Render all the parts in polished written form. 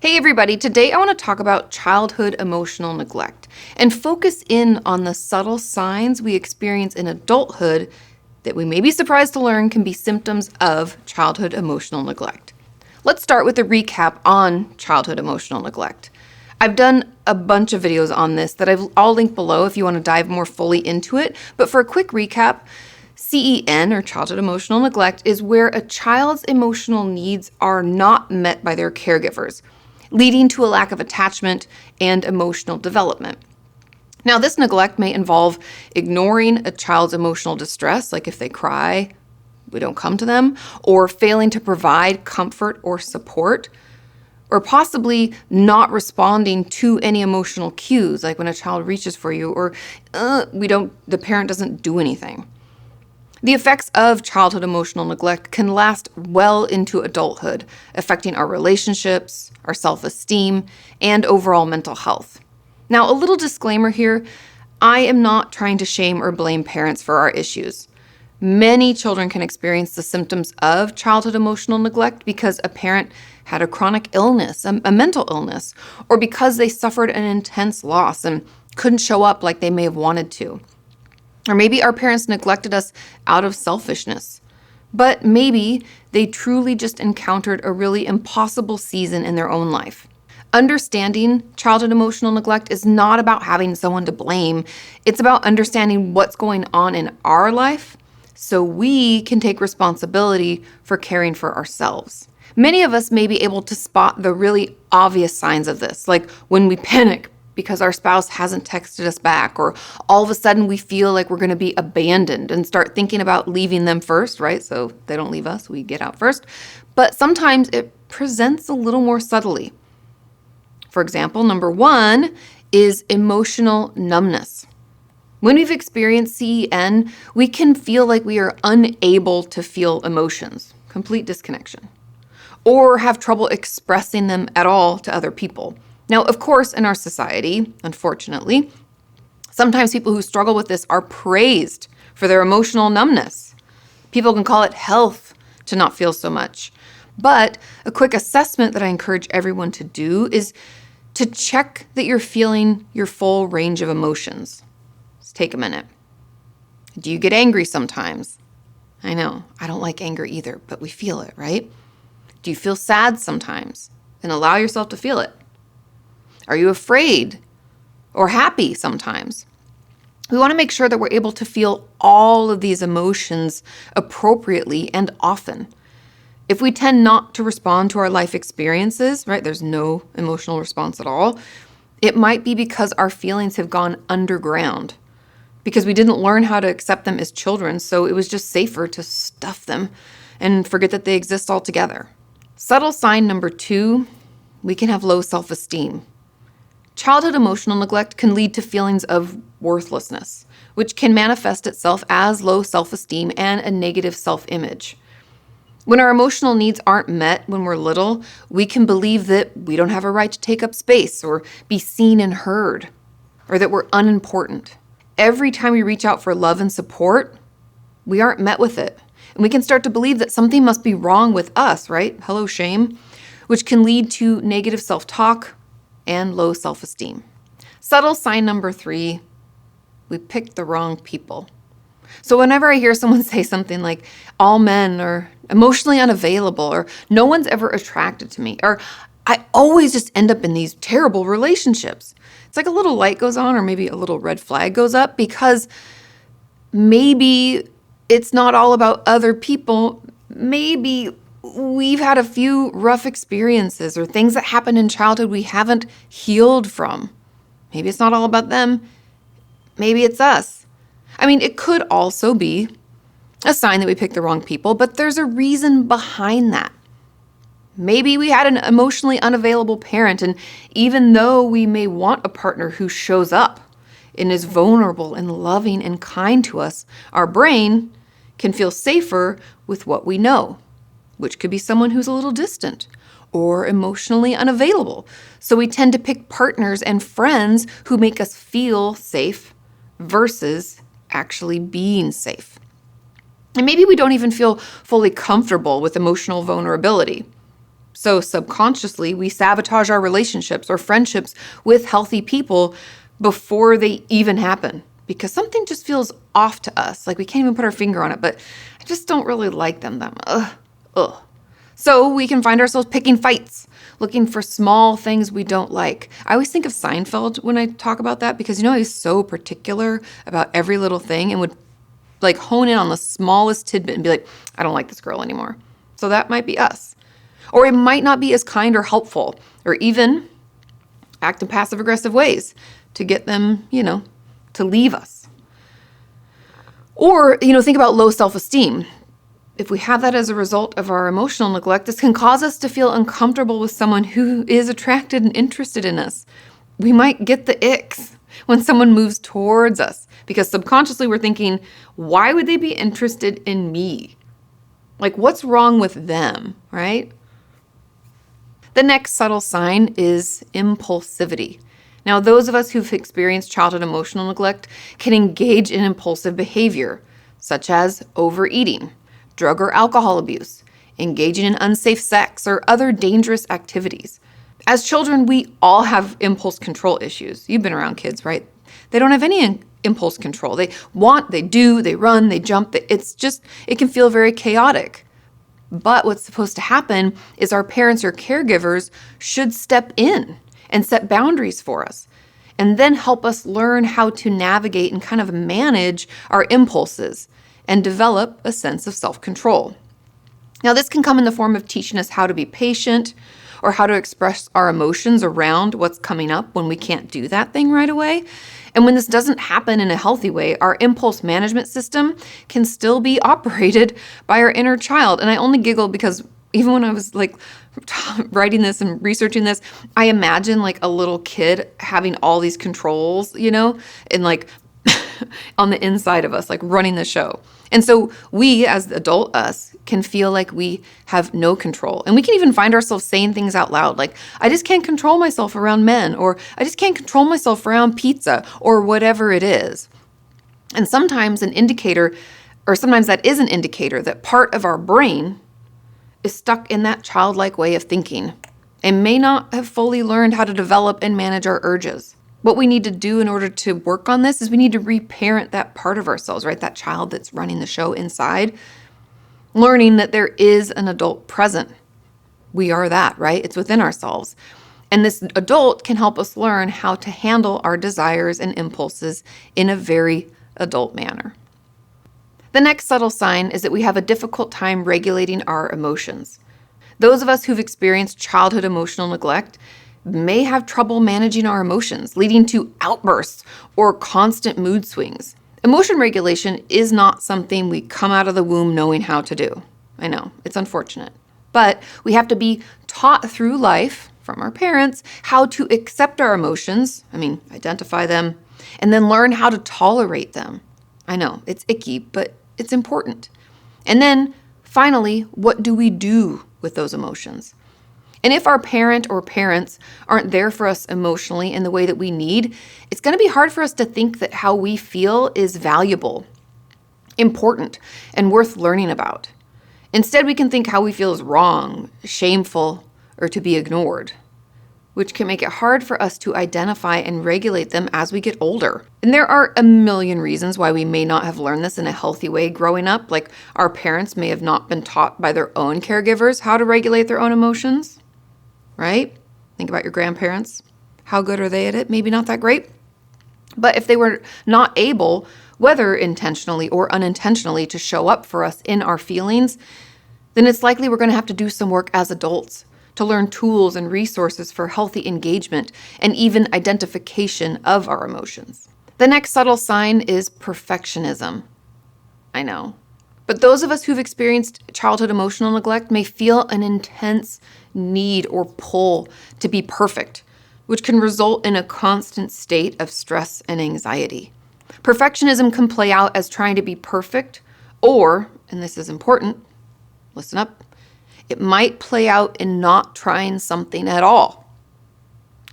Hey everybody, today I want to talk about childhood emotional neglect and focus in on the subtle signs we experience in adulthood that we may be surprised to learn can be symptoms of childhood emotional neglect. Let's start with a recap on childhood emotional neglect. I've done a bunch of videos on this that I'll link below if you want to dive more fully into it, but for a quick recap, CEN, or childhood emotional neglect, is where a child's emotional needs are not met by their caregivers, leading to a lack of attachment and emotional development. Now, this neglect may involve ignoring a child's emotional distress, like if they cry, we don't come to them, or failing to provide comfort or support, or possibly not responding to any emotional cues, like when a child reaches for you, or the parent doesn't do anything. The effects of childhood emotional neglect can last well into adulthood, affecting our relationships, our self-esteem, and overall mental health. Now, a little disclaimer here, I am not trying to shame or blame parents for our issues. Many children can experience the symptoms of childhood emotional neglect because a parent had a chronic illness, a mental illness, or because they suffered an intense loss and couldn't show up like they may have wanted to. Or maybe our parents neglected us out of selfishness. But maybe they truly just encountered a really impossible season in their own life. Understanding childhood emotional neglect is not about having someone to blame. It's about understanding what's going on in our life so we can take responsibility for caring for ourselves. Many of us may be able to spot the really obvious signs of this, like when we panic because our spouse hasn't texted us back, or all of a sudden we feel like we're going to be abandoned and start thinking about leaving them first, right? So they don't leave us, we get out first. But sometimes it presents a little more subtly. For example, number 1 is emotional numbness. When we've experienced CEN, we can feel like we are unable to feel emotions, complete disconnection, or have trouble expressing them at all to other people. Now, of course, in our society, unfortunately, sometimes people who struggle with this are praised for their emotional numbness. People can call it health to not feel so much. But a quick assessment that I encourage everyone to do is to check that you're feeling your full range of emotions. Let's take a minute. Do you get angry sometimes? I know, I don't like anger either, but we feel it, right? Do you feel sad sometimes? Then allow yourself to feel it. Are you afraid or happy sometimes? We want to make sure that we're able to feel all of these emotions appropriately and often. If we tend not to respond to our life experiences, right, there's no emotional response at all, it might be because our feelings have gone underground, because we didn't learn how to accept them as children, so it was just safer to stuff them and forget that they exist altogether. Subtle sign number 2, we can have low self-esteem. Childhood emotional neglect can lead to feelings of worthlessness, which can manifest itself as low self-esteem and a negative self-image. When our emotional needs aren't met when we're little, we can believe that we don't have a right to take up space or be seen and heard, or that we're unimportant. Every time we reach out for love and support, we aren't met with it. And we can start to believe that something must be wrong with us, right? Hello, shame, which can lead to negative self-talk and low self-esteem. Subtle sign number 3, we picked the wrong people. So whenever I hear someone say something like, all men are emotionally unavailable, or no one's ever attracted to me, or I always just end up in these terrible relationships, it's like a little light goes on, or maybe a little red flag goes up, because maybe it's not all about other people. Maybe we've had a few rough experiences or things that happened in childhood we haven't healed from. Maybe it's not all about them. Maybe it's us. I mean, it could also be a sign that we picked the wrong people, but there's a reason behind that. Maybe we had an emotionally unavailable parent, and even though we may want a partner who shows up and is vulnerable and loving and kind to us, our brain can feel safer with what we know, which could be someone who's a little distant or emotionally unavailable. So we tend to pick partners and friends who make us feel safe versus actually being safe. And maybe we don't even feel fully comfortable with emotional vulnerability. So subconsciously, we sabotage our relationships or friendships with healthy people before they even happen because something just feels off to us. Like we can't even put our finger on it, but I just don't really like them that much. Ugh. So we can find ourselves picking fights, looking for small things we don't like. I always think of Seinfeld when I talk about that because, he's so particular about every little thing and would like hone in on the smallest tidbit and be like, I don't like this girl anymore. So that might be us. Or it might not be as kind or helpful, or even act in passive-aggressive ways to get them, to leave us. Or, think about low self-esteem. If we have that as a result of our emotional neglect, this can cause us to feel uncomfortable with someone who is attracted and interested in us. We might get the icks when someone moves towards us because subconsciously we're thinking, why would they be interested in me? Like, what's wrong with them, right? The next subtle sign is impulsivity. Now, those of us who've experienced childhood emotional neglect can engage in impulsive behavior, such as overeating, drug or alcohol abuse, engaging in unsafe sex, or other dangerous activities. As children, we all have impulse control issues. You've been around kids, right? They don't have any impulse control. They want, they do, they run, they jump. It can feel very chaotic. But what's supposed to happen is our parents or caregivers should step in and set boundaries for us and then help us learn how to navigate and kind of manage our impulses and develop a sense of self-control. Now, this can come in the form of teaching us how to be patient or how to express our emotions around what's coming up when we can't do that thing right away. And when this doesn't happen in a healthy way, our impulse management system can still be operated by our inner child. And I only giggle because even when I was like writing this and researching this, I imagine like a little kid having all these controls, and like on the inside of us, like running the show. And so we, as the adult us, can feel like we have no control. And we can even find ourselves saying things out loud like, I just can't control myself around men, or I just can't control myself around pizza, or whatever it is. And sometimes that is an indicator that part of our brain is stuck in that childlike way of thinking and may not have fully learned how to develop and manage our urges. What we need to do in order to work on this is we need to reparent that part of ourselves, right? That child that's running the show inside, learning that there is an adult present. We are that, right? It's within ourselves. And this adult can help us learn how to handle our desires and impulses in a very adult manner. The next subtle sign is that we have a difficult time regulating our emotions. Those of us who've experienced childhood emotional neglect may have trouble managing our emotions, leading to outbursts or constant mood swings. Emotion regulation is not something we come out of the womb knowing how to do. I know, it's unfortunate. But we have to be taught through life from our parents how to accept our emotions, identify them, and then learn how to tolerate them. I know, it's icky, but it's important. And then finally, what do we do with those emotions? And if our parent or parents aren't there for us emotionally in the way that we need, it's going to be hard for us to think that how we feel is valuable, important, and worth learning about. Instead, we can think how we feel is wrong, shameful, or to be ignored, which can make it hard for us to identify and regulate them as we get older. And there are a million reasons why we may not have learned this in a healthy way growing up. Like our parents may have not been taught by their own caregivers how to regulate their own emotions. Right? Think about your grandparents. How good are they at it? Maybe not that great. But if they were not able, whether intentionally or unintentionally, to show up for us in our feelings, then it's likely we're going to have to do some work as adults to learn tools and resources for healthy engagement and even identification of our emotions. The next subtle sign is perfectionism. I know. But those of us who've experienced childhood emotional neglect may feel an intense need or pull to be perfect, which can result in a constant state of stress and anxiety. Perfectionism can play out as trying to be perfect, or, and this is important, listen up, it might play out in not trying something at all.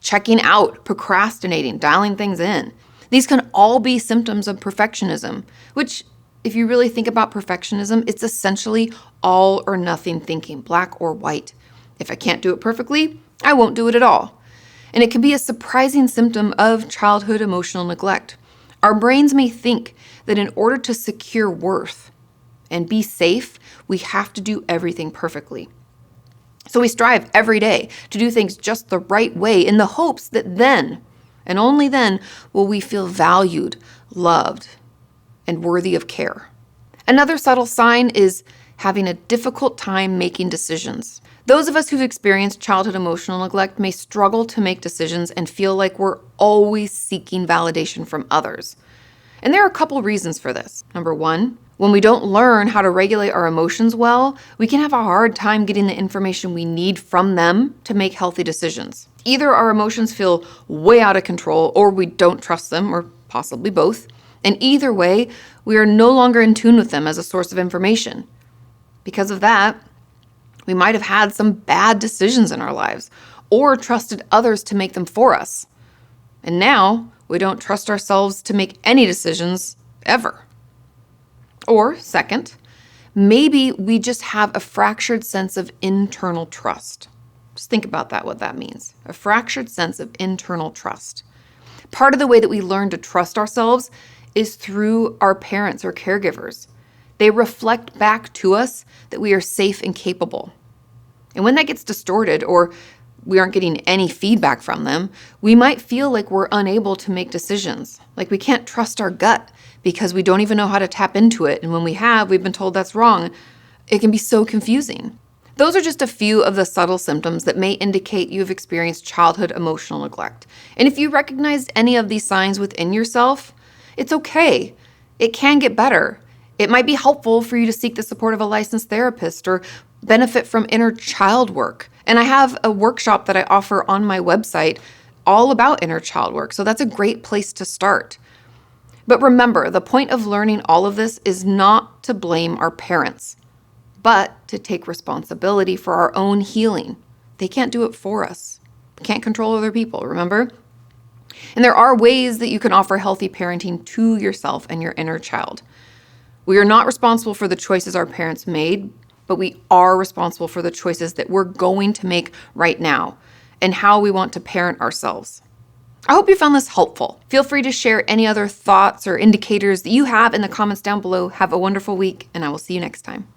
Checking out, procrastinating, dialing things in. These can all be symptoms of perfectionism, which, if you really think about perfectionism, it's essentially all or nothing thinking, black or white. If I can't do it perfectly, I won't do it at all. And it can be a surprising symptom of childhood emotional neglect. Our brains may think that in order to secure worth and be safe, we have to do everything perfectly. So we strive every day to do things just the right way in the hopes that then, and only then, will we feel valued, loved, and worthy of care. Another subtle sign is having a difficult time making decisions. Those of us who've experienced childhood emotional neglect may struggle to make decisions and feel like we're always seeking validation from others. And there are a couple reasons for this. Number one, when we don't learn how to regulate our emotions well, we can have a hard time getting the information we need from them to make healthy decisions. Either our emotions feel way out of control or we don't trust them, or possibly both. And either way, we are no longer in tune with them as a source of information. Because of that, we might have had some bad decisions in our lives or trusted others to make them for us. And now we don't trust ourselves to make any decisions ever. Or second, maybe we just have a fractured sense of internal trust. Just think about that, what that means. A fractured sense of internal trust. Part of the way that we learn to trust ourselves is through our parents or caregivers. They reflect back to us that we are safe and capable. And when that gets distorted or we aren't getting any feedback from them, we might feel like we're unable to make decisions, like we can't trust our gut because we don't even know how to tap into it. And when we have, we've been told that's wrong. It can be so confusing. Those are just a few of the subtle symptoms that may indicate you've experienced childhood emotional neglect. And if you recognized any of these signs within yourself, it's okay. It can get better. It might be helpful for you to seek the support of a licensed therapist or benefit from inner child work. And I have a workshop that I offer on my website all about inner child work. So that's a great place to start. But remember, the point of learning all of this is not to blame our parents, but to take responsibility for our own healing. They can't do it for us. We can't control other people, remember? And there are ways that you can offer healthy parenting to yourself and your inner child. We are not responsible for the choices our parents made, but we are responsible for the choices that we're going to make right now and how we want to parent ourselves. I hope you found this helpful. Feel free to share any other thoughts or indicators that you have in the comments down below. Have a wonderful week, and I will see you next time.